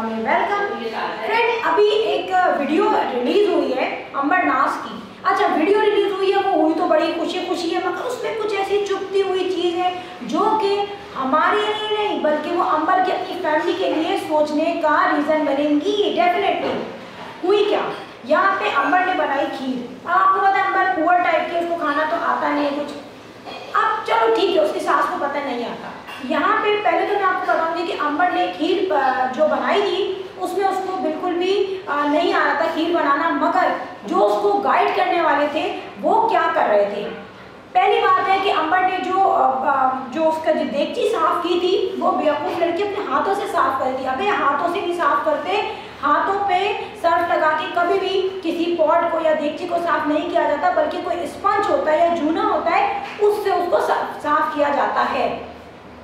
दुआ में welcome. Friend, अभी एक वीडियो रिलीज हुई है अंबर नाज की। अच्छा, वीडियो रिलीज हुई है, वो हुई तो बड़ी खुशी है, मगर उसमें कुछ ऐसी चुभती हुई चीज़ है जो कि हमारे लिए नहीं बल्कि वो अंबर की अपनी फैमिली के लिए सोचने का रीज़न बनेंगी। डेफिनेटली हुई क्या, यहाँ पे अंबर ने बनाई खीर। आपको पता है अंबर पुअर टाइप के, उसको खाना तो आता नहीं है कुछ। अब चलो ठीक है, उसकी सास को पता नहीं आता। यहाँ पे पहले तो मैं आपको बताऊंगी कि अंबर ने खीर जो बनाई थी उसमें उसको बिल्कुल भी नहीं आ रहा था खीर बनाना, मगर जो उसको गाइड करने वाले थे वो क्या कर रहे थे। पहली बात है कि अंबर ने जो उसका जो देगची साफ की थी वो बेवकूफ़ लड़की अपने हाथों से साफ कर दी। अबे हाथों से भी साफ करते, हाथों पे सर्फ लगा के कभी भी किसी पॉट को या देगची को साफ नहीं किया जाता, बल्कि कोई स्पंज होता है या जूना होता है उससे उसको साफ किया जाता है।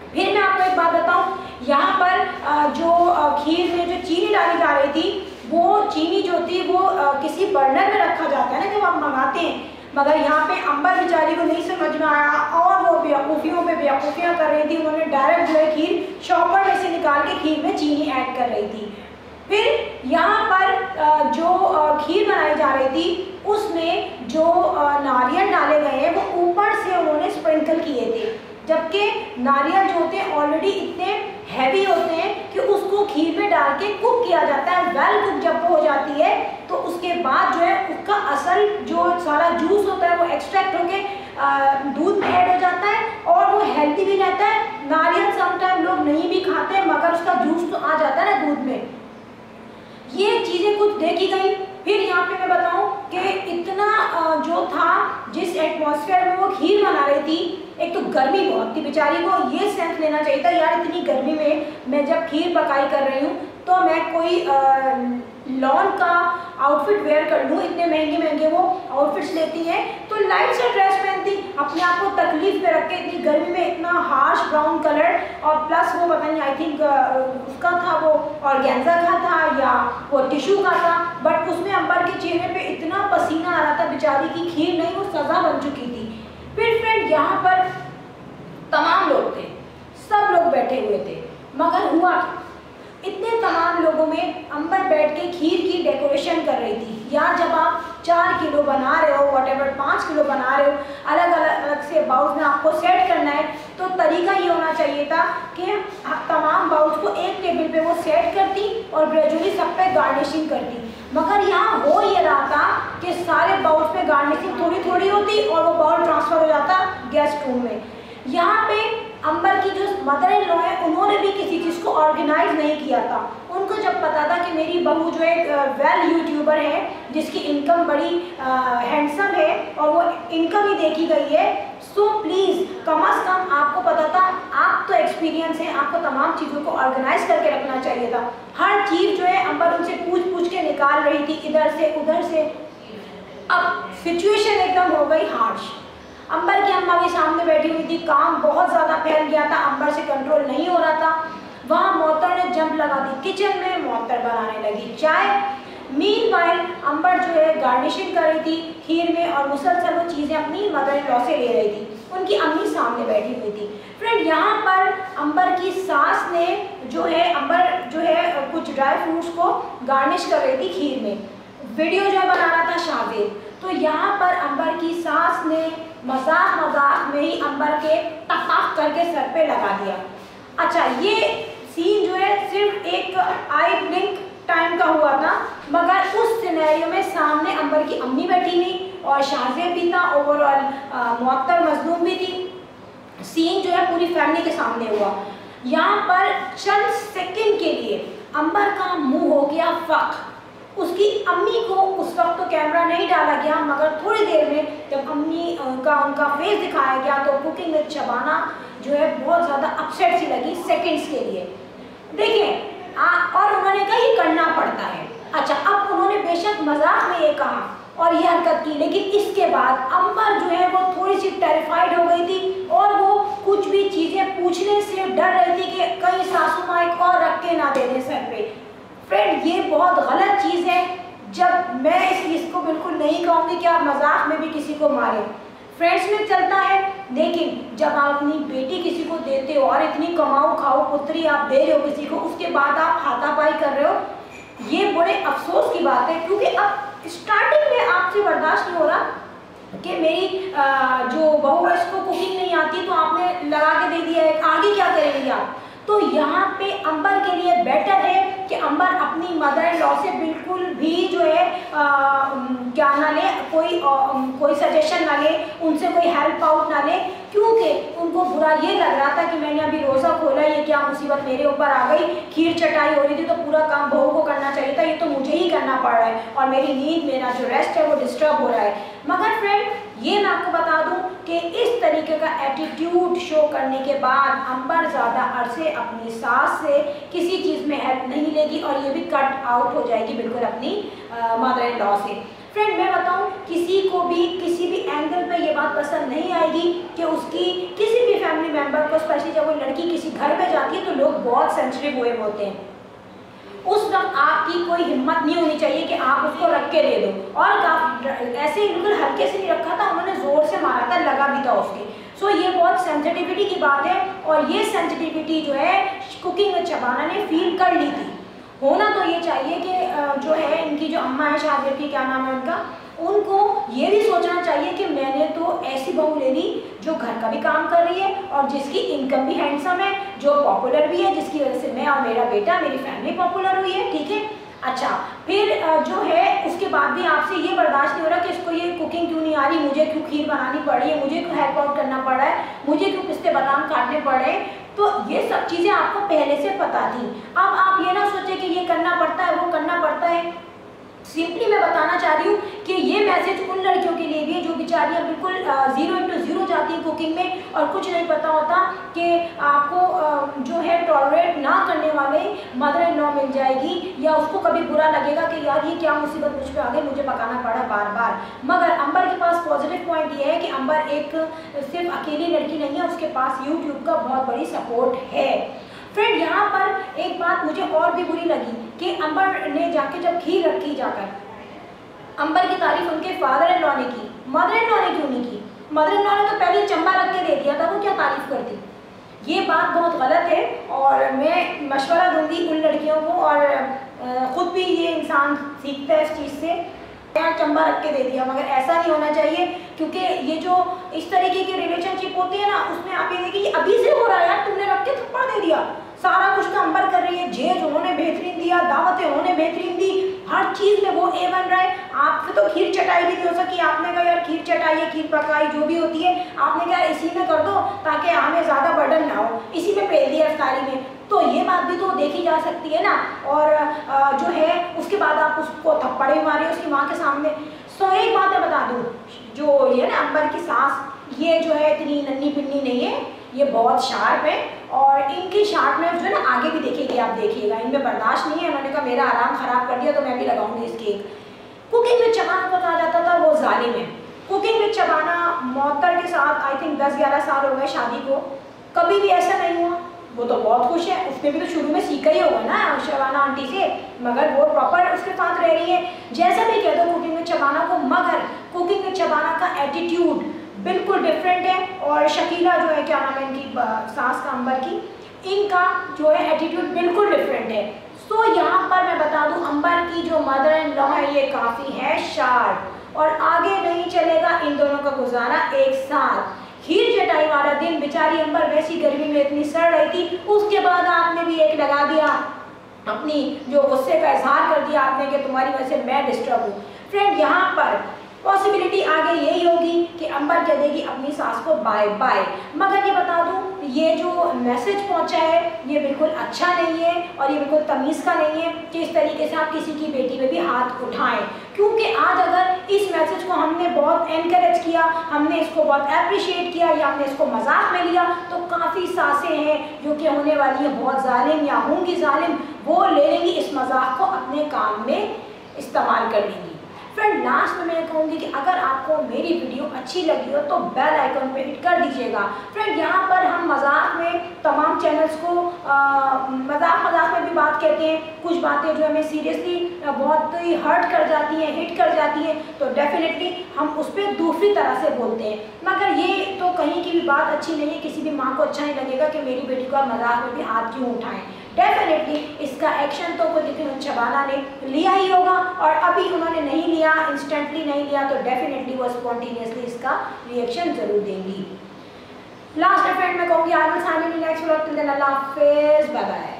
फिर मैं आपको एक बात बताऊं, यहाँ पर जो खीर में जो चीनी डाली जा रही थी वो चीनी जो थी वो किसी बर्नर में रखा जाता है ना जब आप मंगाते हैं, मगर यहाँ पे अंबर बेचारी को नहीं समझ में आया और वो बेवकूफ़ियों पे बेवकूफ़ियाँ कर रही थी। उन्होंने डायरेक्ट जो है खीर शॉपर में से निकाल के खीर में चीनी ऐड कर रही थी। फिर यहाँ पर जो खीर बनाई जा रही थी उसमें जो नारियल डाले गए हैं वो ऊपर से उन्होंने स्प्रिंकल किए थे, जबकि नारियल जो होते हैं ऑलरेडी इतने हैवी होते हैं कि उसको खीर में डाल के कुक किया जाता है। वेल कुक जब हो जाती है तो उसके बाद जो है उसका असल जो सारा जूस होता है वो एक्सट्रैक्ट होके दूध में ऐड हो जाता है और वो हेल्दी भी रहता है। नारियल समटाइम लोग नहीं भी खाते मगर उसका जूस तो आ जाता है ना दूध में। ये चीज़ें कुछ देखी गई। फिर यहाँ पे मैं बताऊँ कि इतना जो था जिस एटमॉस्फेयर में वो खीर बना रही थी, एक तो गर्मी बहुत थी, बेचारी को ये सेंस लेना चाहिए था यार इतनी गर्मी में मैं जब खीर पकाई कर रही हूँ तो मैं कोई लॉन का आउटफिट वेयर कर लूँ। इतने महंगे वो आउटफिट्स लेती हैं तो लाइट सा ड्रेस पहनती, अपने आप को तकलीफ में रख के इतनी गर्मी में इतना हार्श ब्राउन कलर, और प्लस वो पता नहीं आई थिंक उसका था वो ऑर्गेन्जा का था या वो टिश्यू का था, बट उसमें अंबर के चेहरे पे इतना पसीना आ रहा था, बेचारी की खीर नहीं वो सज़ा बन चुकी थी। फिर फ्रेंड यहाँ पर तमाम लोग थे, सब लोग बैठे हुए थे, मगर हुआ इतने तमाम लोगों में अंबर बैठ के खीर की डेकोरेशन कर रही थी। यार जब आप 4 किलो बना रहे हो, व्हाटएवर 5 किलो बना रहे हो, अलग अलग से बाउल्स में आपको सेट करना है तो तरीका ये होना चाहिए था कि आप तमाम बाउल्स को एक टेबल पे वो सेट करती और ग्रेजुअली सब पे गार्निशिंग करती, मगर यहाँ हो ये रहा था कि सारे बाउल्स पे गार्निशिंग थोड़ी थोड़ी होती और वो बाउल ट्रांसफ़र हो जाता गेस्ट रूम में। यहाँ पे अंबर की जो मदर इन लॉ है उन्होंने भी किसी चीज़ को ऑर्गेनाइज नहीं किया था। उनको जब पता था कि मेरी बहू जो एक वेल यूट्यूबर है जिसकी इनकम बड़ी हैंडसम है और वो इनकम ही देखी गई है, सो प्लीज़ कम अज़ कम आपको पता था, आप तो एक्सपीरियंस है, आपको तमाम चीज़ों को ऑर्गेनाइज करके रखना चाहिए था। हर चीज़ जो है अंबर उनसे पूछ के निकाल रही थी इधर से उधर से। अब सिचुएशन एकदम हो गई हार्श। अंबर की अम्मा भी सामने बैठी हुई थी, काम बहुत ज़्यादा फैल गया था, अंबर से कंट्रोल नहीं हो रहा था। वहाँ मोहतर ने जंप लगा दी किचन में, मोहतर बनाने लगी चाय। मीनवाइल अंबर जो है गार्निशिंग कर रही थी खीर में और मुसलसल वो चीज़ें अपनी मदर इन लॉ से ले रही थी। उनकी अम्मी सामने बैठी हुई थी। फ्रेंड यहाँ पर अंबर की सास ने जो है अंबर जो है कुछ ड्राई फ्रूट्स को गार्निश कर रही थी खीर में। वीडियो जो है बना रहा था शाहजेब, तो यहाँ पर अंबर की सास ने मजाक में ही अंबर के टक करके सर पे लगा दिया। अच्छा, ये सीन जो है सिर्फ एक आई ब्लिंक टाइम का हुआ था, मगर उस सिनेरियो में सामने अंबर की अम्मी बैठी थी और शाहजेब भी था, ओवरऑल मुअत्तर मजलूम भी थी। सीन जो है पूरी फैमिली के सामने हुआ। यहाँ पर चंद सेकंड के लिए अंबर का मुंह हो गया फक। उसकी अम्मी को उस वक्त तो कैमरा नहीं डाला गया, मगर थोड़ी देर में जब अम्मी का उनका फेस दिखाया गया तो कुकिंग में शबाना जो है बहुत ज़्यादा अपसेट सी लगी सेकंड्स के लिए। देखिए और उन्होंने कहा ये करना पड़ता है। अच्छा, अब उन्होंने बेशक मजाक में ये कहा और ये हरकत की, लेकिन इसके बाद अंबर जो है वो थोड़ी सी टेरिफाइड हो गई थी और वो कुछ भी चीज़ें पूछने से डर रही थी कि कहीं सासू माँ एक और रख के ना दे दें सर पे। फ्रेंड, ये बहुत गलत चीज़ है। जब मैं इसको बिल्कुल नहीं कहूँगी कि आप मजाक में भी किसी को मारें। फ्रेंड्स में चलता है लेकिन जब आप अपनी बेटी किसी को देते हो और इतनी कमाओ खाओ पुत्री आप दे रहे हो किसी को, उसके बाद आप हाथापाई कर रहे हो, ये बड़े अफसोस की बात है। क्योंकि अब स्टार्टिंग में आपसे बर्दाश्त नहीं हो रहा कि मेरी जो बहू है इसको कुकिंग नहीं आती, तो आपने लगा के दे दिया है, आगे क्या करेंगे आप। तो यहाँ पे अंबर के लिए बेटर है कि अंबर अपनी मदर इन लॉ से बिल्कुल भी जो है क्या ना ले, कोई सजेशन ना ले, उनसे कोई हेल्प आउट ना ले, क्योंकि उनको बुरा ये लग रहा था कि मैंने अभी रोज़ा खोला, ये क्या मुसीबत मेरे ऊपर आ गई, खीर चटाई हो रही थी तो पूरा काम बहू को करना चाहिए था, ये तो मुझे ही करना पड़ रहा है और मेरी नींद, मेरा जो रेस्ट है वो डिस्टर्ब हो रहा है। मगर फ्रेंड ये मैं आपको बता दूं कि इस तरीके का एटीट्यूड शो करने के बाद अंबर ज़्यादा अरसे अपनी सास से किसी चीज़ में हेल्प नहीं लेगी और ये भी कट आउट हो जाएगी बिल्कुल अपनी मदर इन लॉ से। फ्रेंड मैं बताऊं, किसी को भी किसी भी एंगल पे ये बात पसंद नहीं आएगी कि उसकी किसी भी फैमिली मेम्बर को, स्पेशली जब वो लड़की किसी घर में जाती है तो लोग बहुत सेंसिटिव हुए होते हैं। उस वक्त आपकी कोई हिम्मत नहीं होनी चाहिए कि आप उसको रख के दे दो, और ऐसे बिल्कुल हल्के से नहीं रखा था, उन्होंने जोर से मारा था, लगा भी था उसके। सो ये बहुत सेंसिटिविटी की बात है और ये सेंसिटिविटी जो है कुकिंग विद शबाना ने फील कर ली थी। होना तो ये चाहिए कि जो है इनकी जो अम्मा है शादिर की, क्या नाम है उनका, उनको ये भी सोचना चाहिए कि मैंने तो ऐसी बहू ले ली जो घर का भी काम कर रही है और जिसकी इनकम भी हैंडसम है, जो पॉपुलर भी है, जिसकी वजह से मैं और मेरा बेटा, मेरी फैमिली पॉपुलर हुई है, ठीक है। अच्छा, फिर जो है उसके बाद भी आपसे ये बर्दाश्त नहीं हो रहा कि इसको ये कुकिंग क्यों नहीं आ रही, मुझे क्यों खीर बनानी पड़ रही है, मुझे क्यों हेल्प आउट करना पड़ रहा है, मुझे क्यों पिस्ते बादाम काटने पड़ रहे हैं। तो ये सब चीज़ें आपको पहले से पता थी। अब आप ये ना सोचे कि ये करना पड़ता है, वो करना पड़ता है। सिंपली मैं बताना चाह रही हूँ कि ये मैसेज उन लड़कियों के लिए भी है जो बेचारियाँ बिल्कुल 0 जाती हैं कुकिंग में और कुछ नहीं पता होता कि आपको जो है टॉलरेट ना करने वाले मदर इन लॉ मिल जाएगी, या उसको कभी बुरा लगेगा कि यार ये क्या मुसीबत मुझ पर आ गई, मुझे पकाना पड़ा बार बार। मगर अंबर के पास पॉजिटिव पॉइंट ये है कि अंबर एक सिर्फ अकेली लड़की नहीं है, उसके पास यूट्यूब का बहुत बड़ी सपोर्ट है। फ्रेंड यहाँ पर एक बात मुझे और भी बुरी लगी कि अंबर ने जाके जब खीर रखी जाकर, अंबर की तारीफ उनके फादर इन लॉ ने की, मदर इन लॉ ने क्यों नहीं की। मदर इन लॉ ने तो पहले चंबा रख के दे दिया था, वो क्या तारीफ करती। ये बात बहुत गलत है और मैं मशवरा दूंगी उन लड़कियों को, और ख़ुद भी ये इंसान सीखता है इस चीज़ से। चंबा रख के दे दिया, मगर ऐसा नहीं होना चाहिए, क्योंकि ये जो इस तरीके की रिलेशनशिप होती है ना, उसमें आप ये देखिए अभी से हो रहा है यार, तुमने रख के थप्पड़ दे दिया, सारा कुछ तो अंबर कर रही है, जेज उन्होंने बेहतरीन दिया, दावतें उन्होंने बेहतरीन दी, हर चीज़ में वो ए बन रहा है। आपसे तो खीर चटाई भी नहीं हो सकी, आपने कहा यार खीर चटाई है, खीर पकाई जो भी होती है, आपने कहा इसी में कर दो ताकि हमें ज़्यादा बर्डन ना हो, इसी में पेल दिया इफ्तारी में। तो ये बात भी तो देखी जा सकती है ना। और जो है उसके बाद आप उसको थप्पड़े मारे उसकी माँ के सामने। सो एक बात मैं बता दूँ, जो ये ना अंबर की सास, ये जो है इतनी नन्ही पिन्नी नहीं है, ये बहुत शार्प है और इनकी शार्पनेस जो है ना आगे भी देखिएगा, आप देखिएगा, इनमें बर्दाश्त नहीं है। उन्होंने कहा मेरा आराम ख़राब कर दिया तो मैं भी लगाऊंगी इसकी एक। कुकिंग विद शबाना को कहा जाता था वो जालिम है। कुकिंग विद शबाना मोहतर के साथ आई थिंक 10-11 साल हो गए शादी को, कभी भी ऐसा नहीं हुआ। वो तो बहुत खुश है, उसने भी तो शुरू में सीखा ही होगा ना शबाना आंटी से, मगर वो प्रॉपर उसके साथ रह रही है। जैसा भी कह दो कुकिंग विद शबाना को, मगर कुकिंग विद शबाना का एटीट्यूड बिल्कुल डिफरेंट है। और शकीला जो है, क्या नाम है इनकी सास का, अंबर की, इनका जो है एटीट्यूड बिल्कुल डिफरेंट है। सो यहाँ पर मैं बता दूँ, अंबर की जो मदर इन लॉ है ये काफ़ी है शार्प और आगे नहीं चलेगा इन दोनों का गुजारा एक साथ। खीर चटाई वाला दिन बेचारी अंबर वैसी गर्मी में इतनी सड़ रही थी, उसके बाद आपने भी एक लगा दिया, अपनी जो गुस्से का इजहार कर दिया आपने कि तुम्हारी वजह से मैं डिस्टर्ब हूँ। फ्रेंड यहाँ पर पॉसिबिलिटी आगे यही होगी कि अंबर कह देगी अपनी सास को बाय बाय। मगर ये बता दूँ, ये जो मैसेज पहुंचा है ये बिल्कुल अच्छा नहीं है और ये बिल्कुल तमीज़ का नहीं है कि इस तरीके से आप किसी की बेटी पे भी हाथ उठाएं। क्योंकि आज अगर इस मैसेज को हमने बहुत एनकरेज किया, हमने इसको बहुत अप्रिशिएट किया या हमने इसको मजाक में लिया, तो काफ़ी सासें हैं जो कि होने वाली है बहुत जालिम या होंगी जालिम, वो ले लेंगी इस मजाक को अपने काम में इस्तेमाल कर लेंगी। फ्रेंड लास्ट में मैं कहूँगी कि अगर आपको मेरी वीडियो अच्छी लगी हो तो बेल आइकन पे हिट कर दीजिएगा। फ्रेंड यहाँ पर हम मजाक में तमाम चैनल्स को मजाक में भी बात कहते हैं, कुछ बातें जो हमें सीरियसली बहुत ही हर्ट कर जाती हैं, हिट कर जाती हैं, तो डेफिनेटली हम उस पर दूसरी तरह से बोलते हैं। मगर ये तो कहीं की भी बात अच्छी नहीं है, किसी भी माँ को अच्छा नहीं लगेगा कि मेरी बेटी को मजाक में भी हाथ क्यों उठाएं। डेफिनेटली इसका एक्शन तो कोई लेकिन शबाना ने लिया ही होगा, और अभी उन्होंने नहीं लिया, इंस्टेंटली नहीं लिया, तो डेफिनेटली वो स्पॉन्टेनियसली इसका रिएक्शन जरूर देंगी। लास्ट फ्रेंड मैं कहूँगी I will sign in next vlog, till then अल्लाह हाफिज़, बाय बाय।